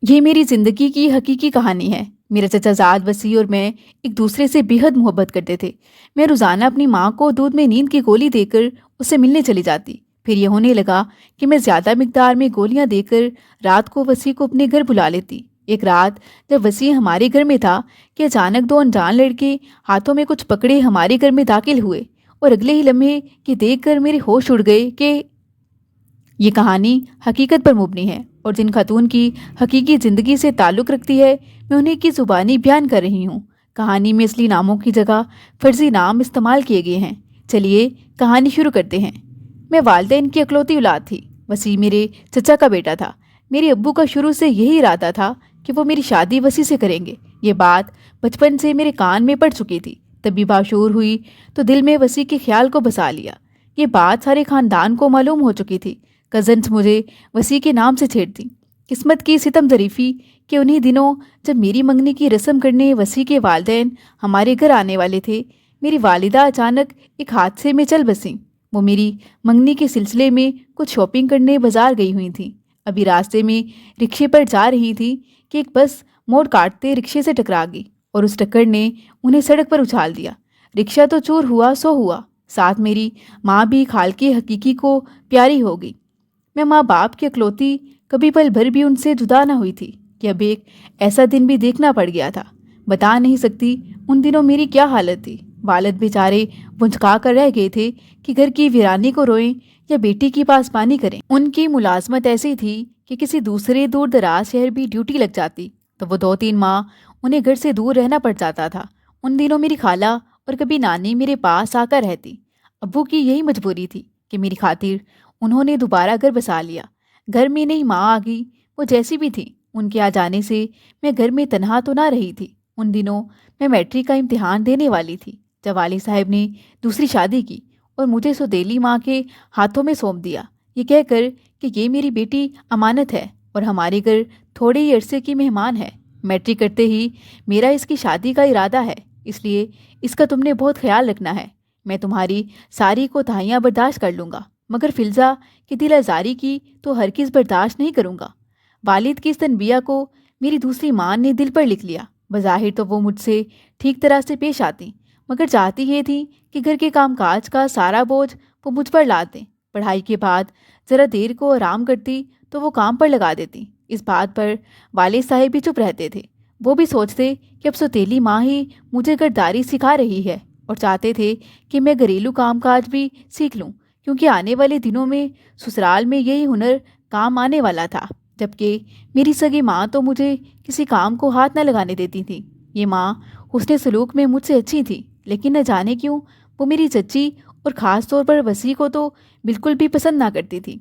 یہ میری زندگی کی حقیقی کہانی ہے۔ میرا چچا زاد وسیع اور میں ایک دوسرے سے بےحد محبت کرتے تھے۔ میں روزانہ اپنی ماں کو دودھ میں نیند کی گولی دے کر اس سے ملنے چلی جاتی۔ پھر یہ ہونے لگا کہ میں زیادہ مقدار میں گولیاں دے کر رات کو وسیع کو اپنے گھر بلا لیتی۔ ایک رات جب وسیع ہمارے گھر میں تھا کہ اچانک دو انجان لڑکے ہاتھوں میں کچھ پکڑے ہمارے گھر میں داخل ہوئے، اور اگلے ہی لمحے کہ دیکھ کر میرے ہوش اڑ گئے کہ یہ کہانی حقیقت پر مبنی ہے، اور جن خاتون کی حقیقی زندگی سے تعلق رکھتی ہے میں انہیں کی زبانی بیان کر رہی ہوں۔ کہانی میں اصلی ناموں کی جگہ فرضی نام استعمال کیے گئے ہیں۔ چلیے کہانی شروع کرتے ہیں۔ میں والدین کی اکلوتی اولاد تھی۔ وسیع میرے چچا کا بیٹا تھا۔ میرے ابو کا شروع سے یہی ارادہ تھا کہ وہ میری شادی وسیع سے کریں گے۔ یہ بات بچپن سے میرے کان میں پڑ چکی تھی۔ تبھی باشعور ہوئی تو دل میں وسیع کے خیال کو بسا لیا۔ یہ بات سارے خاندان کو معلوم ہو چکی تھی۔ کزنس مجھے وسیع کے نام سے چھیڑتی۔ قسمت کی ستم ظریفی کہ انہی دنوں جب میری منگنی کی رسم کرنے وسیع کے والدین ہمارے گھر آنے والے تھے، میری والدہ اچانک ایک حادثے میں چل بسیں۔ وہ میری منگنی کے سلسلے میں کچھ شاپنگ کرنے بازار گئی ہوئی تھیں۔ ابھی راستے میں رکشے پر جا رہی تھی کہ ایک بس موڑ کاٹتے رکشے سے ٹکرا گئی، اور اس ٹکر نے انہیں سڑک پر اچھال دیا۔ رکشہ تو چور ہوا سو ہوا، ساتھ میری ماں بھی خال کے حقیقی کو پیاری ہو گئی۔ میں ماں باپ کی اکلوتی، کبھی پل بھر بھی ان سے جدا نہ ہوئی تھی کہ اب ایک ایسا دن بھی دیکھنا پڑ گیا تھا۔ بتا نہیں سکتی ان دنوں میری کیا حالت تھی۔ والد بیچارے بھنجکا کر رہ گئے تھے کہ گھر کی ویرانی کو روئیں یا بیٹی کی پاسبانی کریں۔ ان کی ملازمت ایسی تھی کہ کسی دوسرے دور دراز شہر بھی ڈیوٹی لگ جاتی تو وہ 2-3 ماہ انہیں گھر سے دور رہنا پڑ جاتا تھا۔ ان دنوں میری خالہ اور کبھی نانی میرے پاس آ کر رہتی۔ ابو کی یہی مجبوری تھی کہ میری خاطر انہوں نے دوبارہ گھر بسا لیا۔ گھر میں نئی ماں آ گئی، وہ جیسی بھی تھی۔ ان کے آ جانے سے میں گھر میں تنہا تو نہ رہی تھی۔ ان دنوں میں میٹرک کا امتحان دینے والی تھی جب والد صاحب نے دوسری شادی کی اور مجھے سوتیلی ماں کے ہاتھوں میں سونپ دیا، یہ کہہ کر کہ یہ میری بیٹی امانت ہے اور ہمارے گھر تھوڑے ہی عرصے کی مہمان ہے۔ میٹرک کرتے ہی میرا اس کی شادی کا ارادہ ہے، اس لیے اس کا تم نے بہت خیال رکھنا ہے۔ میں تمہاری ساری کوتاہیاں برداشت کر لوں گا، مگر فلزا کی دل آزاری کی تو ہرگز برداشت نہیں کروں گا۔ والد کی اس تنبیہ کو میری دوسری ماں نے دل پر لکھ لیا۔ بظاہر تو وہ مجھ سے ٹھیک طرح سے پیش آتی، مگر چاہتی یہ تھی کہ گھر کے کام کاج کا سارا بوجھ وہ مجھ پر لا دیں۔ پڑھائی کے بعد ذرا دیر کو آرام کرتی تو وہ کام پر لگا دیتی۔ اس بات پر والد صاحب بھی چپ رہتے تھے۔ وہ بھی سوچتے کہ اب سوتیلی ماں ہی مجھے گھرداری سکھا رہی ہے، اور چاہتے تھے کہ میں گھریلو کام کاج بھی سیکھ لوں، کیونکہ آنے والے دنوں میں سسرال میں یہی ہنر کام آنے والا تھا۔ جبکہ میری سگی ماں تو مجھے کسی کام کو ہاتھ نہ لگانے دیتی تھی۔ یہ ماں حسن سلوک میں مجھ سے اچھی تھی، لیکن نہ جانے کیوں وہ میری چچی اور خاص طور پر وسیع کو تو بالکل بھی پسند نہ کرتی تھی۔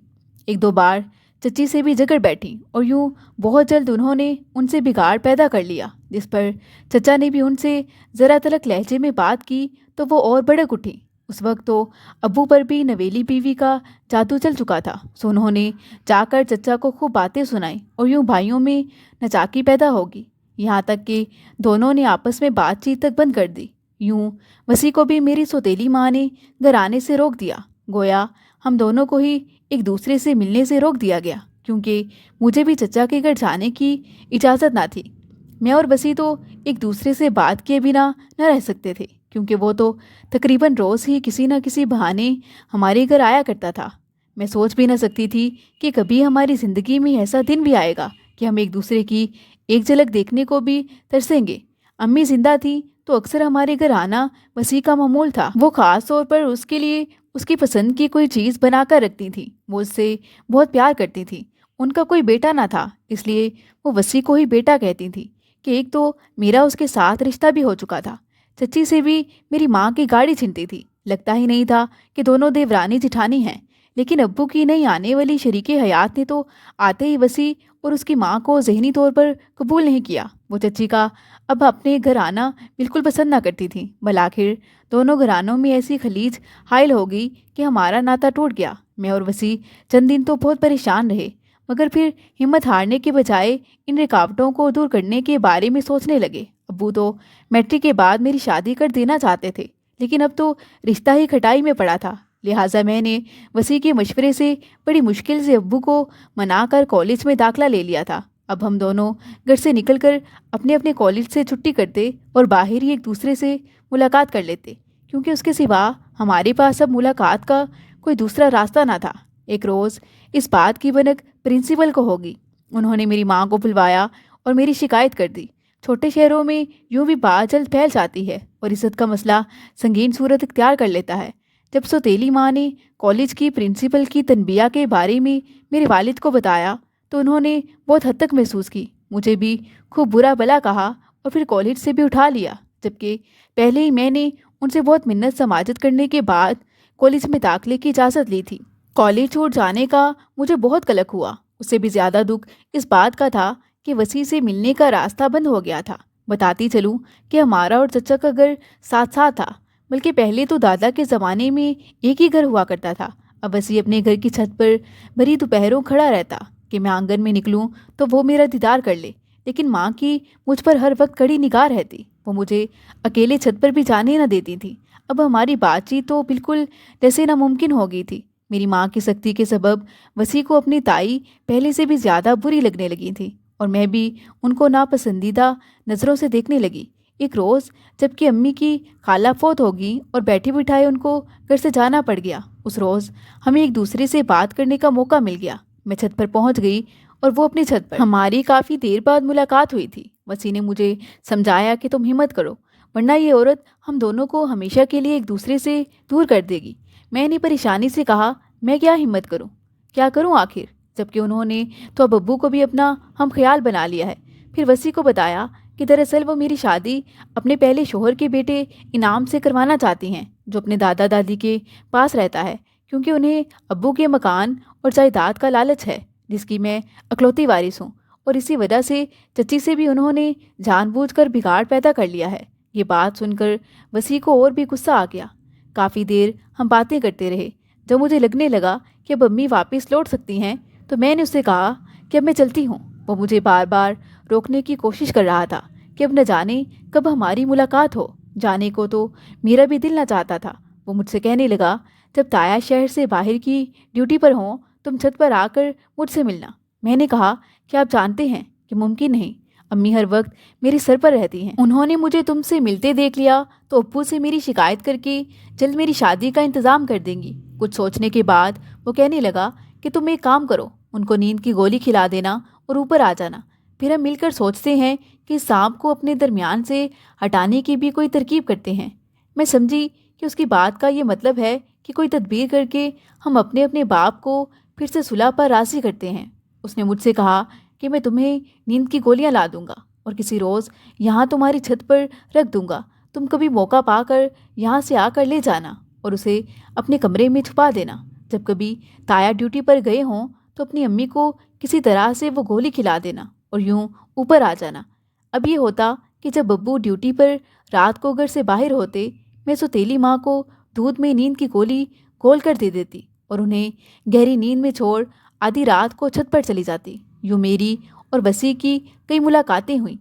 1-2 بار چچی سے بھی جھگڑ بیٹھی، اور یوں بہت جلد انہوں نے ان سے بگاڑ پیدا کر لیا، جس پر چچا نے بھی ان سے ذرا تلک لہجے میں بات کی تو وہ اور بھڑک اٹھی۔ اس وقت تو ابو پر بھی نویلی بیوی کا جادو چل چکا تھا، سو انہوں نے جا کر چچا کو خوب باتیں سنائیں، اور یوں بھائیوں میں نچاکی پیدا ہوگی، یہاں تک کہ دونوں نے آپس میں بات چیت تک بند کر دی۔ یوں وسیع کو بھی میری سوتیلی ماں نے گھر آنے سے روک دیا، گویا ہم دونوں کو ہی ایک دوسرے سے ملنے سے روک دیا گیا، کیونکہ مجھے بھی چچا کے گھر جانے کی اجازت نہ تھی۔ میں اور وسیع تو ایک دوسرے سے بات کیے بنا نہ رہ سکتے تھے، کیونکہ وہ تو تقریباً روز ہی کسی نہ کسی بہانے ہمارے گھر آیا کرتا تھا۔ میں سوچ بھی نہ سکتی تھی کہ کبھی ہماری زندگی میں ایسا دن بھی آئے گا کہ ہم ایک دوسرے کی ایک جھلک دیکھنے کو بھی ترسیں گے۔ امی زندہ تھیں تو اکثر ہمارے گھر آنا وسیع کا معمول تھا۔ وہ خاص طور پر اس کے لیے اس کی پسند کی کوئی چیز بنا کر رکھتی تھیں۔ وہ اس سے بہت پیار کرتی تھیں۔ ان کا کوئی بیٹا نہ تھا، اس لیے وہ وسیع کو ہی بیٹا کہتی تھیں کہ ایک تو میرا اس کے ساتھ رشتہ بھی ہو چکا تھا۔ چچی سے بھی میری ماں کی گاڑی چھنتی تھی، لگتا ہی نہیں تھا کہ دونوں دیورانی جٹھانی ہیں۔ لیکن ابو کی نئی آنے والی شریک حیات نے تو آتے ہی وسیع اور اس کی ماں کو ذہنی طور پر قبول نہیں کیا۔ وہ چچی کا اب اپنے گھر آنا بالکل پسند نہ کرتی تھی۔ بالآخر دونوں گھرانوں میں ایسی خلیج حائل ہو گئی کہ ہمارا ناطہ ٹوٹ گیا۔ میں اور وسیع چند دن تو بہت پریشان رہے، مگر پھر ہمت ہارنے کے بجائے ان رکاوٹوں کو دور کرنے کے بارے میں سوچنے لگے۔ ابو تو میٹرک کے بعد میری شادی کر دینا چاہتے تھے، لیکن اب تو رشتہ ہی کھٹائی میں پڑا تھا۔ لہٰذا میں نے وسیع کے مشورے سے بڑی مشکل سے ابو کو منا کر کالج میں داخلہ لے لیا تھا۔ اب ہم دونوں گھر سے نکل کر اپنے اپنے کالج سے چھٹی کرتے اور باہر ہی ایک دوسرے سے ملاقات کر لیتے، کیونکہ اس کے سوا ہمارے پاس اب ملاقات کا کوئی دوسرا راستہ نہ تھا۔ ایک روز اس بات کی بھنک پرنسپل کو ہوگی۔ انہوں نے میری ماں کو بلوایا اور میری شکایت کر دی۔ چھوٹے شہروں میں یوں بھی بات جلد پھیل جاتی ہے اور عزت کا مسئلہ سنگین صورت اختیار کر لیتا ہے۔ جب سوتیلی ماں نے کالج کی پرنسپل کی تنبیہ کے بارے میں میرے والد کو بتایا تو انہوں نے بہت حد تک محسوس کی، مجھے بھی خوب برا بلا کہا اور پھر کالج سے بھی اٹھا لیا، جبکہ پہلے ہی میں نے ان سے بہت منت سماجت کرنے کے بعد کالج میں داخلے کی اجازت لی تھی۔ کالج چھوڑ جانے کا مجھے بہت قلق ہوا۔ اس سے بھی زیادہ دکھ اس بات کا تھا کہ وسیع سے ملنے کا راستہ بند ہو گیا تھا۔ بتاتی چلوں کہ ہمارا اور چچا کا گھر ساتھ ساتھ تھا، بلکہ پہلے تو دادا کے زمانے میں ایک ہی گھر ہوا کرتا تھا۔ اب وسیع اپنے گھر کی چھت پر بھری دوپہروں کھڑا رہتا کہ میں آنگن میں نکلوں تو وہ میرا دیدار کر لے، لیکن ماں کی مجھ پر ہر وقت کڑی نگاہ رہتی۔ وہ مجھے اکیلے چھت پر بھی جانے نہ دیتی تھی۔ اب ہماری بات چیت تو بالکل جیسے ناممکن ہو گئی تھی۔ میری ماں کی سختی کے سبب وسیع کو اپنی تائی پہلے سے بھی زیادہ بری لگنے لگی تھی اور میں بھی ان کو ناپسندیدہ نظروں سے دیکھنے لگی۔ ایک روز جب کہ امی کی خالہ فوت ہوگی اور بیٹھے بٹھائے ان کو گھر سے جانا پڑ گیا، اس روز ہمیں ایک دوسرے سے بات کرنے کا موقع مل گیا۔ میں چھت پر پہنچ گئی اور وہ اپنی چھت پر۔ ہماری کافی دیر بعد ملاقات ہوئی تھی۔ وسیع نے مجھے سمجھایا کہ تم ہمت کرو، ورنہ یہ عورت ہم دونوں کو ہمیشہ کے لیے ایک دوسرے سے دور کر دے گی۔ میں نے پریشانی سے کہا، میں کیا ہمت کروں، کیا کروں آخر، جبکہ انہوں نے تو اب ابو کو بھی اپنا ہم خیال بنا لیا ہے۔ پھر وسیع کو بتایا کہ دراصل وہ میری شادی اپنے پہلے شوہر کے بیٹے انعام سے کروانا چاہتی ہیں، جو اپنے دادا دادی کے پاس رہتا ہے، کیونکہ انہیں ابو کے مکان اور جائیداد کا لالچ ہے، جس کی میں اکلوتی وارث ہوں، اور اسی وجہ سے چچی سے بھی انہوں نے جان بوجھ کر بگاڑ پیدا کر لیا ہے۔ یہ بات سن کر وسیع کو اور بھی غصہ آ گیا۔ کافی دیر ہم باتیں کرتے رہے۔ جب مجھے لگنے لگا کہ اب امی واپس لوٹ سکتی ہیں تو میں نے اسے کہا کہ اب میں چلتی ہوں۔ وہ مجھے بار بار روکنے کی کوشش کر رہا تھا کہ اب نہ جانے کب ہماری ملاقات ہو۔ جانے کو تو میرا بھی دل نہ چاہتا تھا۔ وہ مجھ سے کہنے لگا، جب تایا شہر سے باہر کی ڈیوٹی پر ہوں تم چھت پر آ کر مجھ سے ملنا۔ میں نے کہا کہ آپ جانتے ہیں کہ ممکن نہیں، امی ہر وقت میرے سر پر رہتی ہیں۔ انہوں نے مجھے تم سے ملتے دیکھ لیا تو ابو سے میری شکایت کر کے جلد میری شادی کا انتظام کر دیں گی۔ کچھ سوچنے کے بعد وہ کہنے لگا کہ تم ایک کام کرو، ان کو نیند کی گولی کھلا دینا اور اوپر آ جانا، پھر ہم مل کر سوچتے ہیں کہ سانپ کو اپنے درمیان سے ہٹانے کی بھی کوئی ترکیب کرتے ہیں۔ میں سمجھی کہ اس کی بات کا یہ مطلب ہے کہ کوئی تدبیر کر کے ہم اپنے اپنے باپ کو پھر سے صلح پر راضی کرتے ہیں۔ اس نے مجھ سے کہا کہ میں تمہیں نیند کی گولیاں لا دوں گا اور کسی روز یہاں تمہاری چھت پر رکھ دوں گا، تم کبھی موقع پا کر یہاں سے آ کر لے جانا اور اسے اپنے کمرے میں چھپا دینا۔ جب کبھی تایا ڈیوٹی پر گئے ہوں تو اپنی امی کو کسی طرح سے وہ گولی کھلا دینا اور یوں اوپر آ جانا۔ اب یہ ہوتا کہ جب ابو ڈیوٹی پر رات کو گھر سے باہر ہوتے، میں سوتیلی ماں کو دودھ میں نیند کی گولی گھول کر دے دیتی اور انہیں گہری نیند میں چھوڑ آدھی رات کو چھت پر چلی جاتی۔ یوں میری اور وسیع کی کئی ملاقاتیں ہوئیں۔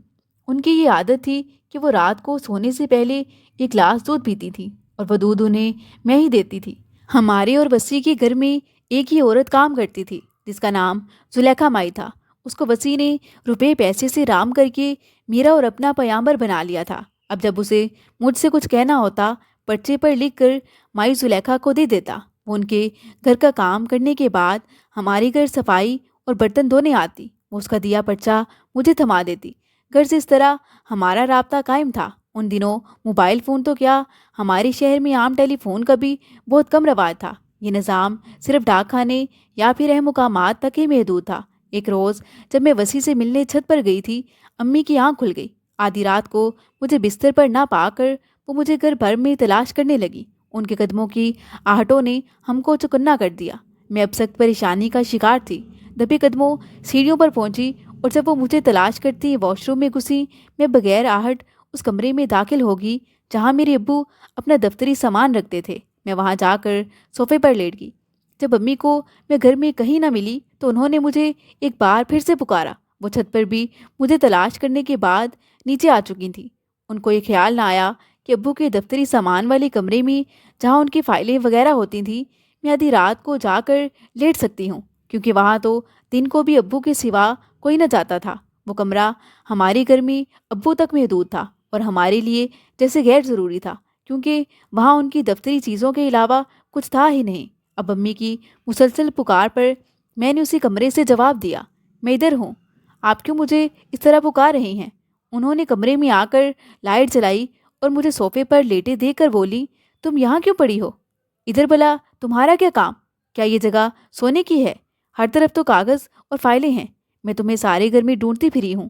ان کی یہ عادت تھی کہ وہ رات کو سونے سے پہلے ایک گلاس دودھ پیتی تھی اور وہ دودھ انہیں میں ہی دیتی تھی۔ ہمارے اور وسیع کے گھر میں ایک ہی عورت کام کرتی تھی جس کا نام زلیخا مائی تھا۔ اس کو وسیع نے روپے پیسے سے رام کر کے میرا اور اپنا پیامبر بنا لیا تھا۔ اب جب اسے مجھ سے کچھ کہنا ہوتا، پرچے پر لکھ کر مائی زلیخا کو دے دیتا۔ وہ ان کے گھر کا کام کرنے کے بعد ہمارے گھر صفائی اور برتن دھونے آتی۔ وہ اس کا دیا پرچہ مجھے تھما دیتی۔ گھر سے اس طرح ہمارا رابطہ قائم تھا۔ ان دنوں موبائل فون تو کیا، ہمارے شہر میں عام ٹیلی فون کا بھی بہت کم رواج تھا۔ یہ نظام صرف ڈاک خانے یا پھر اہم مقامات تک ہی محدود تھا۔ ایک روز جب میں وسیع سے ملنے چھت پر گئی تھی، امی کی آنکھ کھل گئی۔ آدھی رات کو مجھے بستر پر نہ پا کر وہ مجھے گھر بھر میں تلاش کرنے لگی۔ ان کے قدموں کی آہٹوں نے ہم کو چکنا کر دیا۔ میں اب سخت پریشانی کا شکار تھی۔ دبے قدموں سیڑھیوں پر پہنچی اور جب وہ مجھے تلاش کرتی واش روم میں گھسی، میں بغیر آہٹ اس کمرے میں داخل ہوگی جہاں میرے ابو اپنا دفتری سامان رکھتے تھے۔ میں وہاں جا کر صوفے پر لیٹ گئی۔ جب امی کو میں گھر میں کہیں نہ ملی تو انہوں نے مجھے ایک بار پھر سے پکارا۔ وہ چھت پر بھی مجھے تلاش کرنے کے بعد نیچے آ چکی تھیں۔ ان کو یہ خیال نہ آیا کہ ابو کے دفتری سامان والے کمرے میں جہاں ان کی فائلیں وغیرہ ہوتی تھیں، میں آدھی رات کو جا کر لیٹ سکتی ہوں، کیونکہ وہاں تو دن کو بھی ابو کے سوا کوئی نہ جاتا تھا۔ وہ کمرہ ہماری گھر میں ابو تک محدود تھا اور ہمارے لیے جیسے غیر ضروری تھا، کیونکہ وہاں ان کی دفتری چیزوں کے علاوہ کچھ تھا ہی نہیں۔ اب امی کی مسلسل پکار پر میں نے اسی کمرے سے جواب دیا، میں ادھر ہوں، آپ کیوں مجھے اس طرح پکار رہی ہیں؟ انہوں نے کمرے میں آ کر لائٹ جلائی اور مجھے صوفے پر لیٹے دیکھ کر بولی، تم یہاں کیوں پڑی ہو؟ ادھر بلا تمہارا کیا کام؟ کیا یہ جگہ سونے کی ہے؟ ہر طرف تو کاغذ اور فائلیں ہیں، میں تمہیں سارے گھر میں ڈھونڈتی پھری ہوں،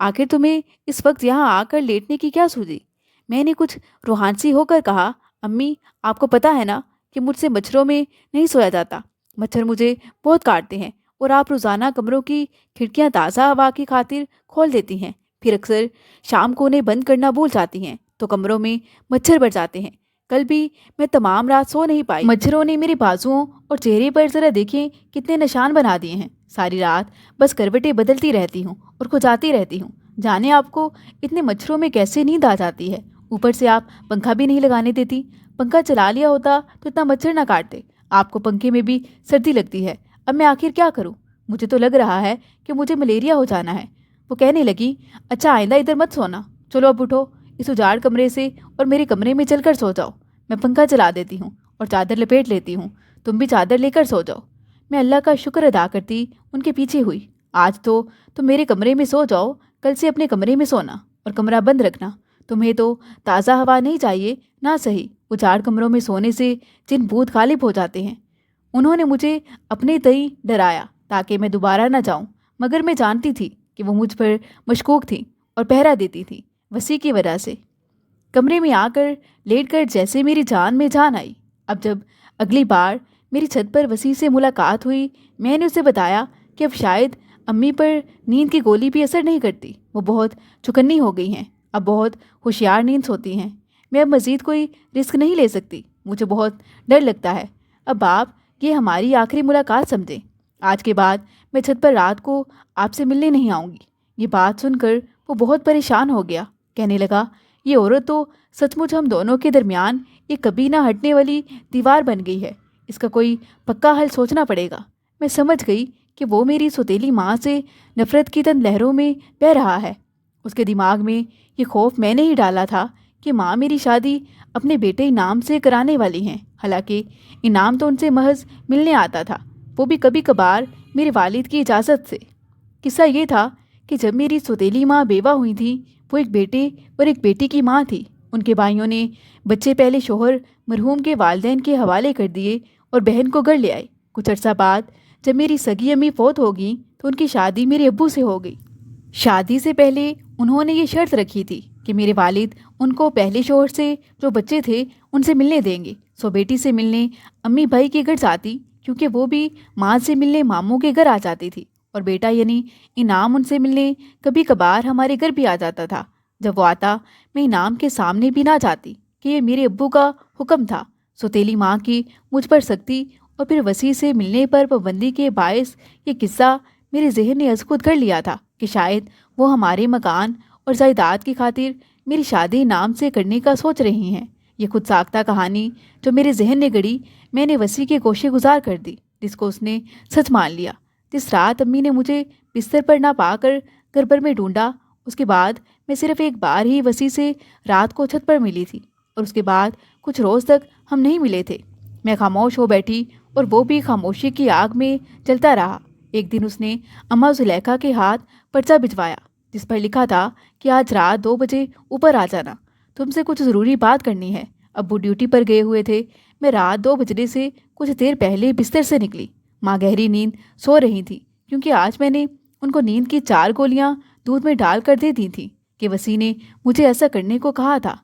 آخر تمہیں اس وقت یہاں آ کر لیٹنے کی کیا سوجی؟ میں نے کچھ روحانسی ہو کر کہا، امی آپ کو پتہ ہے نا کہ مجھ سے مچھروں میں نہیں سویا جاتا، مچھر مجھے بہت کاٹتے ہیں اور آپ روزانہ کمروں کی کھڑکیاں تازہ ہوا کی خاطر کھول دیتی ہیں، پھر اکثر شام کو انہیں بند کرنا بھول جاتی ہیں تو کمروں میں مچھر بڑھ جاتے ہیں۔ کل بھی میں تمام رات سو نہیں پائی، مچھروں نے میرے بازوؤں اور چہرے پر ذرا دیکھیں کتنے نشان بنا دیے ہیں۔ ساری رات بس کروٹیں بدلتی رہتی ہوں اور کھجاتی رہتی ہوں، جانے آپ کو اتنے مچھروں میں کیسے نیند آ جاتی ہے؟ اوپر سے آپ پنکھا بھی نہیں لگانے دیتی، پنکھا چلا لیا ہوتا تو اتنا مچھر نہ کاٹتے، آپ کو پنکھے میں بھی سردی لگتی ہے، اب میں آخر کیا کروں؟ مجھے تو لگ رہا ہے کہ مجھے ملیریا ہو جانا ہے۔ وہ کہنے لگی، اچھا آئندہ ادھر مت سونا، چلو اب اٹھو اس اجاڑ کمرے سے اور میرے کمرے میں چل کر سو جاؤ، میں پنکھا چلا دیتی ہوں اور چادر لپیٹ لیتی ہوں، تم بھی چادر لے کر سو جاؤ۔ میں اللہ کا شکر ادا کرتی ان کے پیچھے ہوئی۔ آج تو تم میرے کمرے میں سو جاؤ، کل سے اپنے کمرے میں سونا اور کمرہ بند رکھنا، تمہیں تو تازہ ہوا نہیں چاہیے نہ صحیح، اجاڑ کمروں میں سونے سے جن بھوت غالب ہو جاتے ہیں۔ انہوں نے مجھے اپنے تئیں ڈرایا تاکہ میں دوبارہ نہ جاؤں، مگر میں جانتی تھی کہ وہ مجھ پر مشکوک تھیں اور پہرا دیتی تھی، وسیع کی وجہ سے۔ کمرے میں آ کر لیٹ کر جیسے میری جان میں جان آئی۔ اب جب اگلی بار میری چھت پر وسیع سے ملاقات ہوئی، میں نے اسے بتایا کہ اب شاید امی پر نیند کی گولی بھی اثر نہیں کرتی، وہ بہت چکنی ہو گئی ہیں، اب بہت ہوشیار نیند سوتی ہیں، میں اب مزید کوئی رسک نہیں لے سکتی، مجھے بہت ڈر لگتا ہے، اب آپ یہ ہماری آخری ملاقات سمجھیں، آج کے بعد میں چھت پر رات کو آپ سے ملنے نہیں آؤں گی۔ یہ بات سن کر وہ بہت پریشان ہو گیا، کہنے لگا، یہ عورت تو سچ مچ ہم دونوں کے درمیان ایک کبھی نہ ہٹنے والی دیوار بن گئی ہے، اس کا کوئی پکا حل سوچنا پڑے گا۔ میں سمجھ گئی کہ وہ میری سوتیلی ماں سے نفرت کی تند لہروں میں بہہ رہا ہے۔ اس کے دماغ میں یہ خوف میں نے ہی ڈالا تھا کہ ماں میری شادی اپنے بیٹے انعام سے کرانے والی ہیں، حالانکہ انعام تو ان سے محض ملنے آتا تھا، وہ بھی کبھی کبھار میرے والد کی اجازت سے۔ قصہ یہ تھا کہ جب میری سوتیلی ماں بیوہ ہوئی تھی، وہ ایک بیٹے اور ایک بیٹی کی ماں تھی، ان کے بھائیوں نے بچے پہلے شوہر مرحوم کے والدین کے حوالے کر دیے اور بہن کو گھر لے آئے۔ کچھ عرصہ بعد جب میری سگی امی فوت ہو گئیں تو ان کی شادی میرے ابو سے ہو گئی۔ شادی سے پہلے انہوں نے یہ شرط رکھی تھی کہ میرے والد ان کو پہلے شوہر سے جو بچے تھے ان سے ملنے دیں گے، سو بیٹی سے ملنے امی بھائی کے گھر جاتی، کیونکہ وہ بھی ماں سے ملنے ماموں کے گھر آ جاتی تھی، اور بیٹا یعنی انعام ان سے ملنے کبھی کبھار ہمارے گھر بھی آ جاتا تھا۔ جب وہ آتا میں انعام کے سامنے بھی نہ جاتی کہ یہ میرے ابو کا حکم تھا۔ سوتیلی ماں کی مجھ پر سختی اور پھر وسیع سے ملنے پر پابندی کے باعث یہ قصہ میرے ذہن نے از خود کر لیا تھا کہ شاید وہ ہمارے مکان اور جائیداد کی خاطر میری شادی انعام سے کرنے کا سوچ رہی ہیں۔ یہ خود ساختہ کہانی جو میرے ذہن نے گڑی، میں نے وسیع کے گوشے گزار کر دی، جس کو اس نے سچ مان لیا۔ جس رات امی نے مجھے بستر پر نہ پا کر گھر بھر میں ڈھونڈا، اس کے بعد میں صرف ایک بار ہی وسیع سے رات کو چھت پر ملی تھی، اور اس کے بعد کچھ روز تک ہم نہیں ملے تھے۔ میں خاموش ہو بیٹھی اور وہ بھی خاموشی کی آگ میں جلتا رہا۔ ایک دن اس نے اماں زلیخا کے ہاتھ پرچہ بھجوایا، جس پر لکھا تھا کہ آج رات 2 بجے اوپر آ جانا، تم سے کچھ ضروری بات کرنی ہے۔ ابو ڈیوٹی پر گئے ہوئے تھے، میں رات 2 بجنے سے کچھ دیر پہلے بستر سے نکلی۔ ماں گہری نیند سو رہی تھی، کیونکہ آج میں نے ان کو نیند کی 4 گولیاں دودھ میں ڈال کر دے دی تھیں کہ وسیع نے مجھے ایسا کرنے کو کہا تھا۔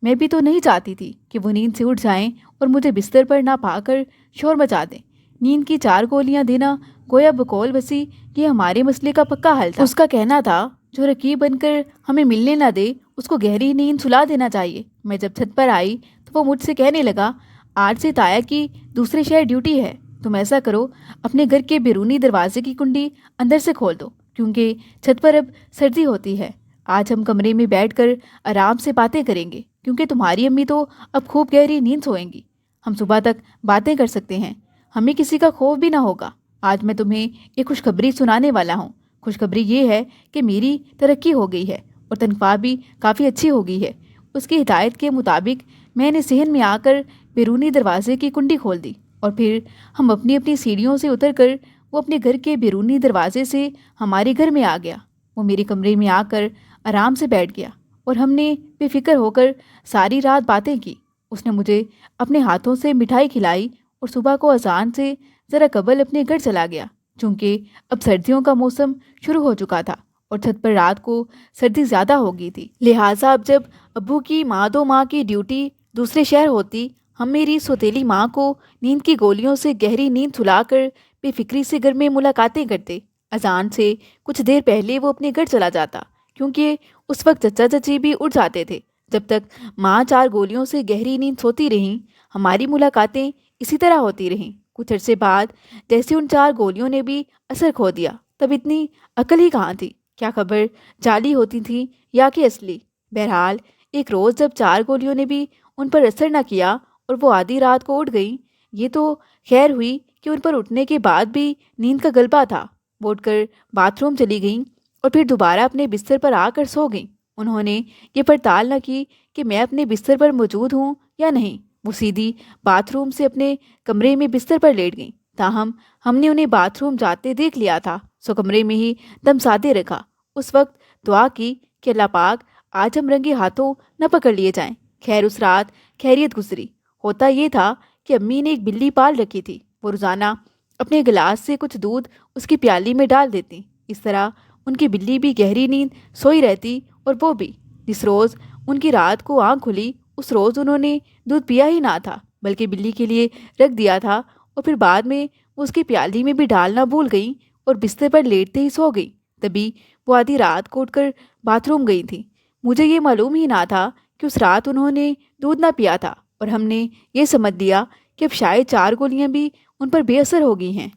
میں بھی تو نہیں چاہتی تھی کہ وہ نیند سے اٹھ جائیں اور مجھے بستر پر نہ پا کر شور مچا دیں۔ نیند کی 4 گولیاں دینا گویا بقول وسیع یہ ہمارے مسئلے کا پکا حل تھا۔ اس کا کہنا تھا جو رقیب بن کر ہمیں ملنے نہ دے اس کو گہری نیند سلا دینا چاہیے۔ میں جب چھت پر آئی تو وہ مجھ سے کہنے لگا، آج سے تایا کی دوسرے شہر ڈیوٹی ہے، تم ایسا کرو اپنے گھر کے بیرونی دروازے کی کنڈی اندر سے کھول دو، کیونکہ چھت پر اب سردی ہوتی ہے۔ آج ہم کمرے میں بیٹھ کر آرام سے باتیں کریں گے، کیونکہ تمہاری امی تو اب خوب گہری نیند سوئیں گی۔ ہم صبح تک باتیں کر سکتے ہیں، ہمیں کسی کا خوف بھی نہ ہوگا۔ آج میں تمہیں ایک خوشخبری سنانے والا ہوں، خوشخبری یہ ہے کہ میری ترقی ہو گئی ہے اور تنخواہ بھی کافی اچھی ہو گئی ہے۔ اس کی ہدایت کے مطابق میں نے صحن میں آ کر بیرونی دروازے کی کنڈی کھول دی اور پھر ہم اپنی اپنی سیڑھیوں سے اتر کر وہ اپنے گھر کے بیرونی دروازے سے ہمارے گھر میں آ گیا۔ وہ میرے کمرے میں آ کر آرام سے بیٹھ گیا اور ہم نے بے فکر ہو کر ساری رات باتیں کی۔ اس نے مجھے اپنے ہاتھوں سے مٹھائی کھلائی اور صبح کو اذان سے ذرا قبل اپنے گھر چلا گیا، چونکہ اب سردیوں کا موسم شروع ہو چکا تھا اور چھت پر رات کو سردی زیادہ ہو گئی تھی۔ لہٰذا اب جب ابو کی ماہ کی ڈیوٹی دوسرے شہر ہوتی، ہم میری سوتیلی ماں کو نیند کی گولیوں سے گہری نیند سلا کر بے فکری سے گھر میں ملاقاتیں کرتے۔ اذان سے کچھ دیر پہلے وہ اپنے گھر چلا جاتا، کیونکہ اس وقت چچا چچی بھی اٹھ جاتے تھے۔ جب تک ماں 4 گولیوں سے گہری نیند سوتی رہیں، ہماری ملاقاتیں اسی طرح ہوتی رہیں۔ کچھ عرصے بعد جیسے ان 4 گولیوں نے بھی اثر کھو دیا، تب اتنی عقل ہی کہاں تھی، کیا خبر جعلی ہوتی تھیں یا کہ اصلی۔ بہرحال ایک روز جب 4 گولیوں نے بھی ان پر اثر نہ کیا اور وہ آدھی رات کو اٹھ گئیں، یہ تو خیر ہوئی کہ ان پر اٹھنے کے بعد بھی نیند کا غلبہ تھا۔ وہ اٹھ کر باتھ روم چلی گئیں اور پھر دوبارہ اپنے بستر پر آ کر سو گئیں۔ انہوں نے یہ پڑتال نہ کی کہ میں اپنے بستر پر موجود ہوں یا نہیں، وہ سیدھی باتھ روم سے اپنے کمرے میں بستر پر لیٹ گئیں۔ تاہم ہم نے انہیں باتھ روم جاتے دیکھ لیا تھا، سو کمرے میں ہی دم سادے رکھا۔ اس وقت دعا کی کہ اللہ پاک آج ہم رنگے ہاتھوں نہ پکڑ لیے جائیں۔ خیر اس رات خیریت گزری۔ ہوتا یہ تھا کہ امی نے ایک بلی پال رکھی تھی۔ وہ روزانہ اپنے گلاس سے کچھ دودھ اس کی پیالی میں ڈال دیتی۔ اس طرح ان کی بلی بھی گہری نیند سوئی رہتی اور وہ بھی۔ جس روز ان کی رات کو آنکھ کھلی، اس روز انہوں نے دودھ پیا ہی نہ تھا، بلکہ بلی کے لیے رکھ دیا تھا، اور پھر بعد میں وہ اس کی پیالی میں بھی ڈالنا بھول گئیں اور بستر پر لیٹتے ہی سو گئی۔ تبھی وہ آدھی رات کو اٹھ کر باتھ روم گئی تھیں۔ مجھے یہ معلوم ہی نہ تھا کہ اس رات انہوں نے دودھ نہ پیا تھا، اور ہم نے یہ سمجھ لیا کہ اب شاید 4 گولیاں بھی ان پر بے اثر ہو گئی ہیں۔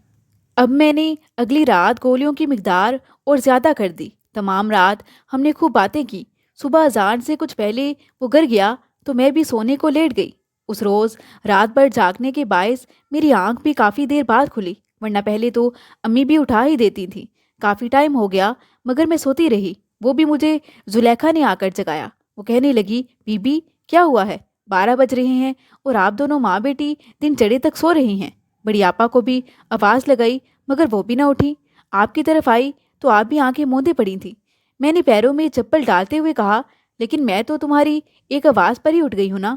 اب میں نے اگلی رات گولیوں کی مقدار اور زیادہ کر دی۔ تمام رات ہم نے خوب باتیں کی۔ صبح اذان سے کچھ پہلے وہ گھر گیا تو میں بھی سونے کو لیٹ گئی۔ اس روز رات بھر جاگنے کے باعث میری آنکھ بھی کافی دیر بعد کھلی، ورنہ پہلے تو امی بھی اٹھا ہی دیتی تھیں۔ کافی ٹائم ہو گیا مگر میں سوتی رہی۔ وہ بھی مجھے زلیخا نے آ کر جگایا۔ وہ کہنے لگی، بی بی کیا ہوا ہے؟ 12 بج رہے ہیں اور آپ دونوں ماں بیٹی دن چڑھے تک سو رہی ہیں۔ بڑی آپا کو بھی آواز لگائی مگر وہ بھی نہ اٹھی۔ آپ کی طرف آئی تو آپ بھی آنکھیں موندے پڑی تھیں۔ میں نے پیروں میں چپل ڈالتے ہوئے کہا، لیکن میں تو تمہاری ایک آواز پر ہی اٹھ گئی ہوں نا۔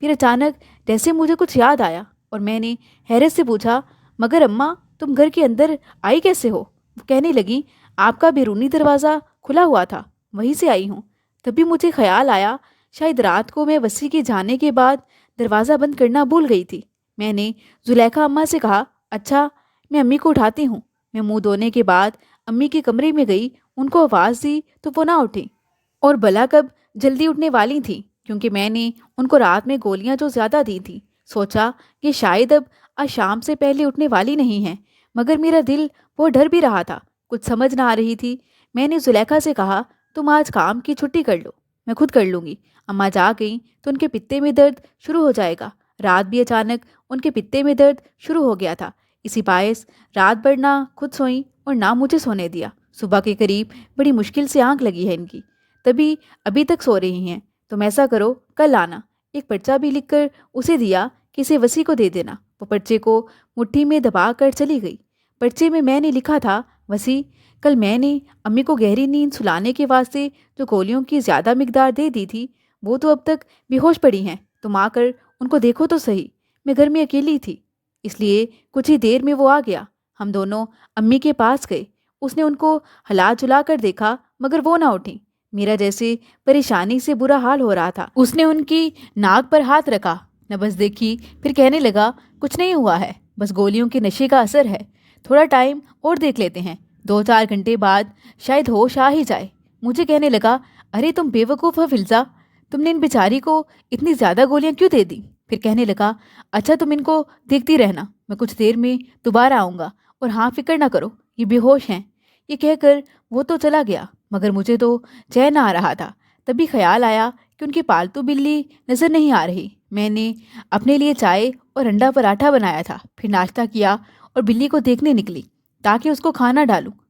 پھر اچانک جیسے مجھے کچھ یاد آیا اور میں نے حیرت سے پوچھا، مگر اماں تم گھر کے اندر آئی کیسے ہو؟ وہ کہنے لگی، آپ کا بیرونی دروازہ کھلا ہوا تھا، وہیں سے آئی ہوں۔ تبھی مجھے خیال آیا شاید رات کو میں وسیع کے جانے کے بعد دروازہ بند کرنا بھول گئی تھی۔ میں نے زلیخا اماں سے کہا، اچھا میں امی کو اٹھاتی ہوں۔ میں منہ دھونے کے بعد امی کے کمرے میں گئی، ان کو آواز دی تو وہ نہ اٹھیں، اور بلا کب جلدی اٹھنے والی تھیں، کیونکہ میں نے ان کو رات میں گولیاں جو زیادہ دی تھیں۔ سوچا کہ شاید اب آج شام سے پہلے اٹھنے والی نہیں ہیں، مگر میرا دل وہ ڈر بھی رہا تھا، کچھ سمجھ نہ آ رہی تھی۔ میں نے زلیخا سے کہا، تم آج کام کی چھٹی کر لو، میں خود کر لوں گی۔ اماں جا گئیں تو ان کے پتے میں درد شروع ہو جائے گا۔ رات بھی اچانک ان کے پتے میں درد شروع ہو گیا تھا، اسی باعث رات بھر نہ خود سوئیں اور نہ مجھے سونے دیا۔ صبح کے قریب بڑی مشکل سے آنکھ لگی ہے ان کی، تبھی ابھی تک سو رہی ہیں۔ تم ایسا کرو، کل آنا۔ ایک پرچہ بھی لکھ کر اسے دیا کہ اسے وسیع کو دے دینا۔ وہ پرچے کو مٹھی میں دبا کر چلی گئی۔ پرچے میں نے لکھا تھا، وسیع، کل میں نے امی کو گہری نیند سلانے کے واسطے جو گولیوں کی زیادہ مقدار دے دی تھی، وہ تو اب تک بے ہوش پڑی ہیں۔ تم آ کر ان کو دیکھو تو صحیح۔ میں گھر میں اکیلی تھی، اس لیے کچھ ہی دیر میں وہ آ گیا۔ ہم دونوں امی کے پاس گئے۔ اس نے ان کو ہلا جلا کر دیکھا مگر وہ نہ اٹھیں۔ میرا جیسے پریشانی سے برا حال ہو رہا تھا۔ اس نے ان کی ناک پر ہاتھ رکھا، نبض دیکھی، پھر کہنے لگا، کچھ نہیں ہوا ہے، بس گولیوں کے نشے کا اثر ہے، تھوڑا ٹائم اور دیکھ لیتے ہیں، 2-4 گھنٹے بعد شاید ہوش آ ہی جائے۔ مجھے کہنے لگا، ارے تم بے وقوف ہو فلزا، تم نے ان بیچاری کو اتنی زیادہ گولیاں کیوں دے دیں؟ پھر کہنے لگا، اچھا تم ان کو دیکھتی رہنا، میں کچھ دیر میں دوبارہ آؤں گا، اور ہاں فکر نہ کرو، یہ بے ہوش ہیں۔ یہ کہہ کر وہ تو چلا گیا، مگر مجھے تو چین نہ آ رہا تھا۔ تبھی خیال آیا کہ ان کی پالتو بلی نظر نہیں آ رہی۔ میں نے اپنے لیے چائے اور انڈا پراٹھا بنایا تھا، پھر ناشتہ کیا اور بلی کو دیکھنے نکلی تاکہ اس کو کھانا ڈالوں۔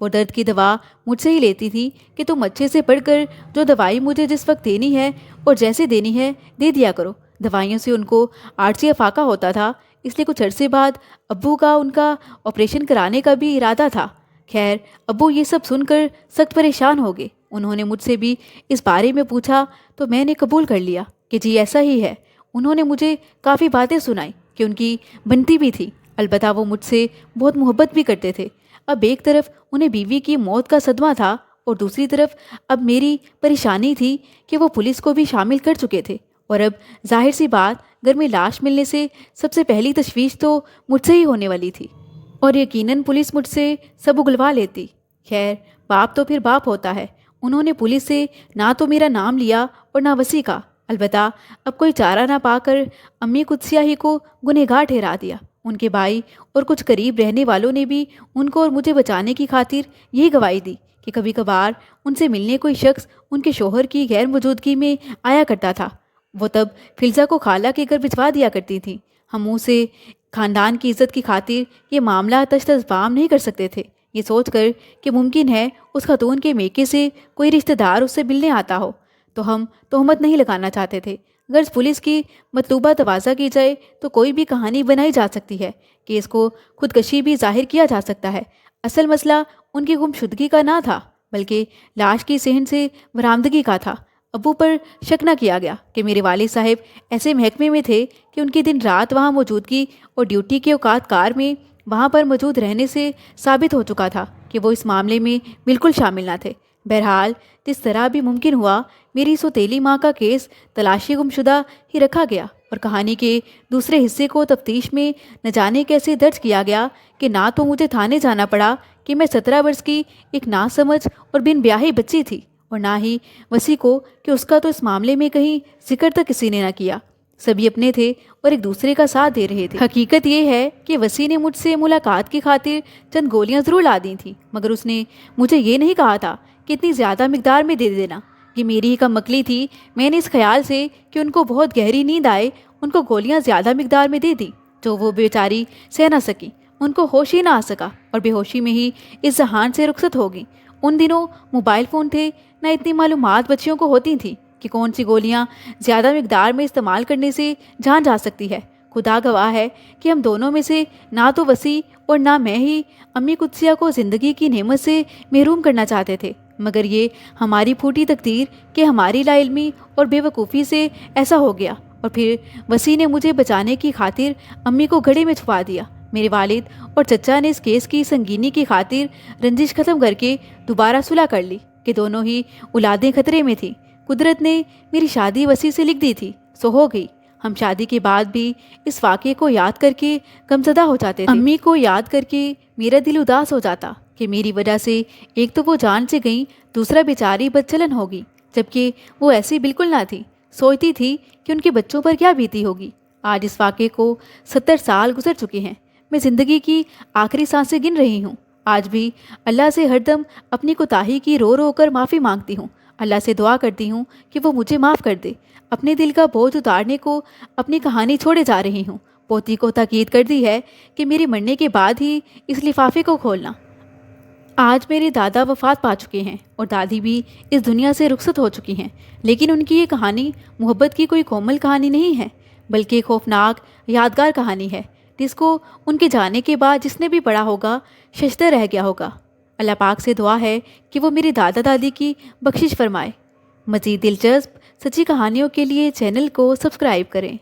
وہ درد کی دوا مجھ سے ہی لیتی تھی کہ تم اچھے سے پڑھ کر جو دوائی مجھے جس وقت دینی ہے اور جیسے دینی ہے دے دیا کرو۔ دوائیوں سے ان کو عارضی افاقہ ہوتا تھا، اس لیے کچھ عرصے بعد ابو کا ان کا آپریشن کرانے کا بھی ارادہ تھا۔ خیر، ابو یہ سب سن کر سخت پریشان ہو گئے۔ انہوں نے مجھ سے بھی اس بارے میں پوچھا تو میں نے قبول کر لیا کہ جی ایسا ہی ہے۔ انہوں نے مجھے کافی باتیں سنائی کہ ان کی بنتی بھی تھی، البتہ وہ مجھ سے بہت محبت بھی کرتے تھے۔ اب ایک طرف انہیں بیوی کی موت کا صدمہ تھا اور دوسری طرف اب میری پریشانی تھی کہ وہ پولیس کو بھی شامل کر چکے تھے، اور اب ظاہر سی بات گھر میں لاش ملنے سے سب سے پہلی تشویش تو مجھ سے ہی ہونے والی تھی، اور یقیناً پولیس مجھ سے سب اگلوا لیتی۔ خیر، باپ تو پھر باپ ہوتا ہے۔ انہوں نے پولیس سے نہ تو میرا نام لیا اور نہ وسیع کا، البتہ اب کوئی چارہ نہ پا کر امی قدسیہ ہی کو گنہگار ٹھہرا دیا۔ ان کے بھائی اور کچھ قریب رہنے والوں نے بھی ان کو اور مجھے بچانے کی خاطر یہی گواہی دی کہ کبھی کبھار ان سے ملنے کوئی شخص ان کے شوہر کی غیر موجودگی میں آیا کرتا تھا۔ وہ تب فلزہ کو خالہ کے گھر بھجوا دیا کرتی تھیں۔ ہم منہ سے خاندان کی عزت کی خاطر یہ معاملہ تشت ازبام نہیں کر سکتے تھے، یہ سوچ کر کہ ممکن ہے اس خاتون کے میکے سے کوئی رشتہ دار اس سے ملنے آتا ہو، تو ہم تہمت نہیں لگانا چاہتے تھے۔ غرض پولیس کی مطلوبہ تواضع کی جائے تو کوئی بھی کہانی بنائی جا سکتی ہے کہ اس کو خودکشی بھی ظاہر کیا جا سکتا ہے۔ اصل مسئلہ ان کی گمشدگی کا نہ تھا، بلکہ لاش کی صحن سے برآمدگی کا تھا۔ ابو پر شک نہ کیا گیا کہ میرے والد صاحب ایسے محکمے میں تھے کہ ان کی دن رات وہاں موجودگی اور ڈیوٹی کے اوقات کار میں وہاں پر موجود رہنے سے ثابت ہو چکا تھا کہ وہ اس معاملے میں بالکل شامل نہ تھے۔ بہرحال جس طرح بھی ممکن ہوا میری سوتیلی ماں کا کیس تلاشی گمشدہ ہی رکھا گیا، اور کہانی کے دوسرے حصے کو تفتیش میں نہ جانے کیسے درج کیا گیا کہ نہ تو مجھے تھانے جانا پڑا کہ میں 17 برس کی ایک ناسمجھ اور بن بیاہی بچی تھی، اور نہ ہی وسیع کو کہ اس کا تو اس معاملے میں کہیں ذکر تک کسی نے نہ کیا۔ سبھی اپنے تھے اور ایک دوسرے کا ساتھ دے رہے تھے۔ حقیقت یہ ہے کہ وسیع نے مجھ سے ملاقات کی خاطر چند گولیاں ضرور لا دی تھیں، مگر اس نے مجھے یہ نہیں کہا تھا کہ اتنی زیادہ مقدار میں دے دینا۔ یہ میری ہی کم عقلی تھی۔ میں نے اس خیال سے کہ ان کو بہت گہری نیند آئے ان کو گولیاں زیادہ مقدار میں دے دی، جو وہ بیچاری سہ نہ سکی۔ ان کو ہوش ہی نہ آ سکا اور بے ہوشی میں ہی اس ذہان سے رخصت ہو گئی۔ ان دنوں موبائل فون تھے، نہ اتنی معلومات بچیوں کو ہوتی تھیں کہ کون سی گولیاں زیادہ مقدار میں استعمال کرنے سے جان جا سکتی ہے۔ خدا گواہ ہے کہ ہم دونوں میں سے نہ تو وسیع اور نہ میں ہی امی قدسیہ کو زندگی کی نعمت سے محروم کرنا چاہتے تھے، مگر یہ ہماری پھوٹی تقدیر کہ ہماری لا علمی اور بے وقوفی سے ایسا ہو گیا، اور پھر وسیع نے مجھے بچانے کی خاطر امی کو گڑھے میں چھپا دیا۔ میرے والد اور چچا نے اس کیس کی سنگینی کی خاطر رنجش ختم کر کے دوبارہ صلح کر لی کہ دونوں ہی اولادیں خطرے میں تھیں۔ قدرت نے میری شادی وسیع سے لکھ دی تھی، سو ہو گئی۔ ہم شادی کے بعد بھی اس واقعے کو یاد کر کے غمزدہ ہو جاتے تھے۔ امی کو یاد کر کے میرا دل اداس ہو جاتا کہ میری وجہ سے ایک تو وہ جان سے گئیں، دوسرا بیچاری بدچلن ہوگی، جبکہ وہ ایسی بالکل نہ تھی۔ سوچتی تھی کہ ان کے بچوں پر کیا بیتی ہوگی۔ آج اس واقعے کو 70 سال گزر چکے ہیں۔ میں زندگی کی آخری سانسیں گن رہی ہوں۔ آج بھی اللہ سے ہر دم اپنی کوتاہی کی رو رو کر معافی مانگتی ہوں۔ اللہ سے دعا کرتی ہوں کہ وہ مجھے معاف کر دے۔ اپنے دل کا بوجھ اتارنے کو اپنی کہانی چھوڑے جا رہی ہوں۔ پوتی کو تاکید کر دی ہے کہ میرے مرنے کے بعد ہی اس لفافے کو کھولنا۔ آج میرے دادا وفات پا چکے ہیں اور دادی بھی اس دنیا سے رخصت ہو چکی ہیں، لیکن ان کی یہ کہانی محبت کی کوئی کومل کہانی نہیں ہے، بلکہ ایک خوفناک یادگار کہانی ہے جس کو ان کے جانے کے بعد جس نے بھی پڑھا ہوگا ششدر رہ گیا ہوگا۔ اللہ پاک سے دعا ہے کہ وہ میرے دادا دادی کی بخشش فرمائے۔ مزید دلچسپ سچی کہانیوں کے لیے چینل کو سبسکرائب کریں۔